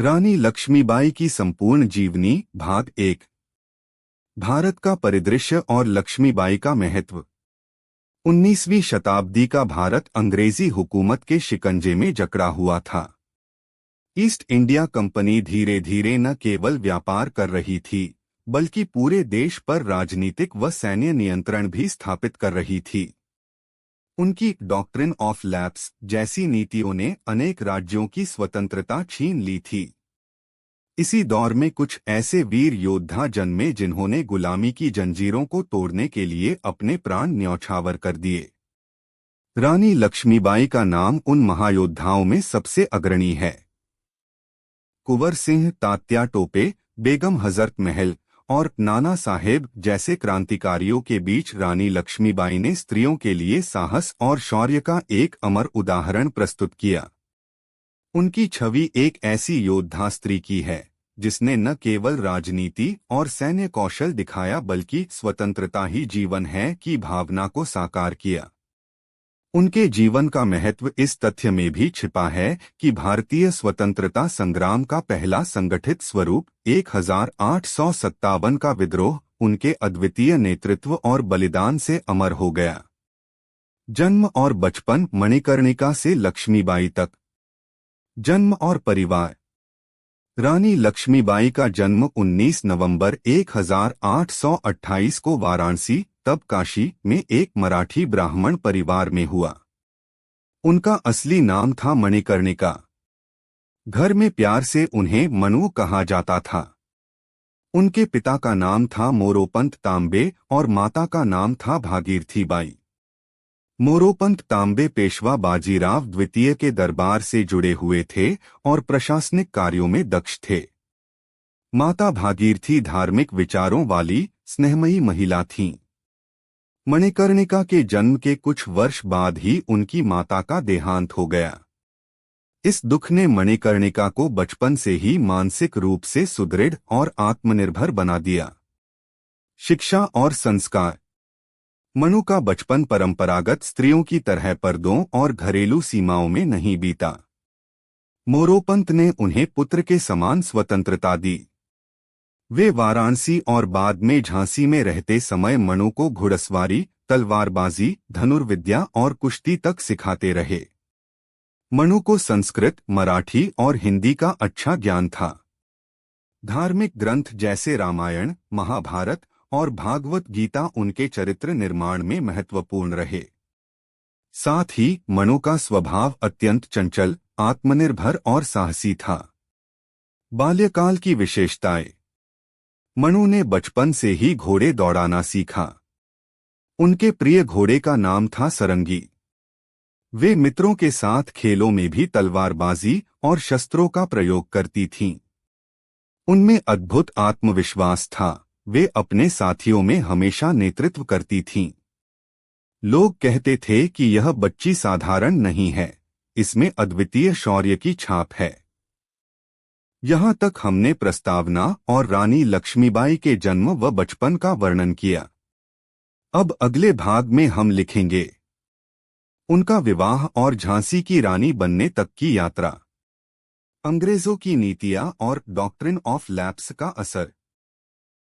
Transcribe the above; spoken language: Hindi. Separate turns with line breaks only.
रानी लक्ष्मीबाई की संपूर्ण जीवनी भाग 1। भारत का परिदृश्य और लक्ष्मीबाई का महत्व। 19वीं शताब्दी का भारत अंग्रेजी हुकूमत के शिकंजे में जकड़ा हुआ था। ईस्ट इंडिया कंपनी धीरे धीरे न केवल व्यापार कर रही थी बल्कि पूरे देश पर राजनीतिक व सैन्य नियंत्रण भी स्थापित कर रही थी। उनकी डॉक्ट्रिन ऑफ लैप्स जैसी नीतियों ने अनेक राज्यों की स्वतंत्रता छीन ली थी। इसी दौर में कुछ ऐसे वीर योद्धा जन्मे जिन्होंने गुलामी की जंजीरों को तोड़ने के लिए अपने प्राण न्यौछावर कर दिए। रानी लक्ष्मीबाई का नाम उन महायोद्धाओं में सबसे अग्रणी है। कुंवर सिंह, तात्या टोपे, बेगम हजरत महल और नाना साहेब जैसे क्रांतिकारियों के बीच रानी लक्ष्मीबाई ने स्त्रियों के लिए साहस और शौर्य का एक अमर उदाहरण प्रस्तुत किया। उनकी छवि एक ऐसी योद्धा स्त्री की है जिसने न केवल राजनीति और सैन्य कौशल दिखाया बल्कि स्वतंत्रता ही जीवन है की भावना को साकार किया। उनके जीवन का महत्व इस तथ्य में भी छिपा है कि भारतीय स्वतंत्रता संग्राम का पहला संगठित स्वरूप 1857 का विद्रोह उनके अद्वितीय नेतृत्व और बलिदान से अमर हो गया। जन्म और बचपन। मणिकर्णिका से लक्ष्मीबाई तक। जन्म और परिवार। रानी लक्ष्मीबाई का जन्म 19 नवंबर 1828 को वाराणसी तब काशी में एक मराठी ब्राह्मण परिवार में हुआ। उनका असली नाम था मणिकर्णिका। घर में प्यार से उन्हें मनु कहा जाता था। उनके पिता का नाम था मोरोपंत तांबे और माता का नाम था भागीरथी बाई। मोरोपंत तांबे पेशवा बाजीराव द्वितीय के दरबार से जुड़े हुए थे और प्रशासनिक कार्यों में दक्ष थे। माता भागीरथी धार्मिक विचारों वाली स्नेहमयी महिला थीं। मणिकर्णिका के जन्म के कुछ वर्ष बाद ही उनकी माता का देहांत हो गया। इस दुख ने मणिकर्णिका को बचपन से ही मानसिक रूप से सुदृढ़ और आत्मनिर्भर बना दिया। शिक्षा और संस्कार। मनु का बचपन परंपरागत स्त्रियों की तरह पर्दों और घरेलू सीमाओं में नहीं बीता। मोरोपंत ने उन्हें पुत्र के समान स्वतंत्रता दी। वे वाराणसी और बाद में झांसी में रहते समय मनु को घुड़सवारी, तलवारबाजी, धनुर्विद्या और कुश्ती तक सिखाते रहे। मनु को संस्कृत, मराठी और हिंदी का अच्छा ज्ञान था। धार्मिक ग्रंथ जैसे रामायण, महाभारत और भागवत गीता उनके चरित्र निर्माण में महत्वपूर्ण रहे। साथ ही मनु का स्वभाव अत्यंत चंचल, आत्मनिर्भर और साहसी था। बाल्यकाल की विशेषताएं। मनु ने बचपन से ही घोड़े दौड़ाना सीखा। उनके प्रिय घोड़े का नाम था सरंगी। वे मित्रों के साथ खेलों में भी तलवारबाजी और शस्त्रों का प्रयोग करती थीं। उनमें अद्भुत आत्मविश्वास था। वे अपने साथियों में हमेशा नेतृत्व करती थीं। लोग कहते थे कि यह बच्ची साधारण नहीं है, इसमें अद्वितीय शौर्य की छाप है। यहाँ तक हमने प्रस्तावना और रानी लक्ष्मीबाई के जन्म व बचपन का वर्णन किया। अब अगले भाग में हम लिखेंगे उनका विवाह और झांसी की रानी बनने तक की यात्रा। अंग्रेजों की नीतियां और डॉक्ट्रिन ऑफ लैप्स का असर।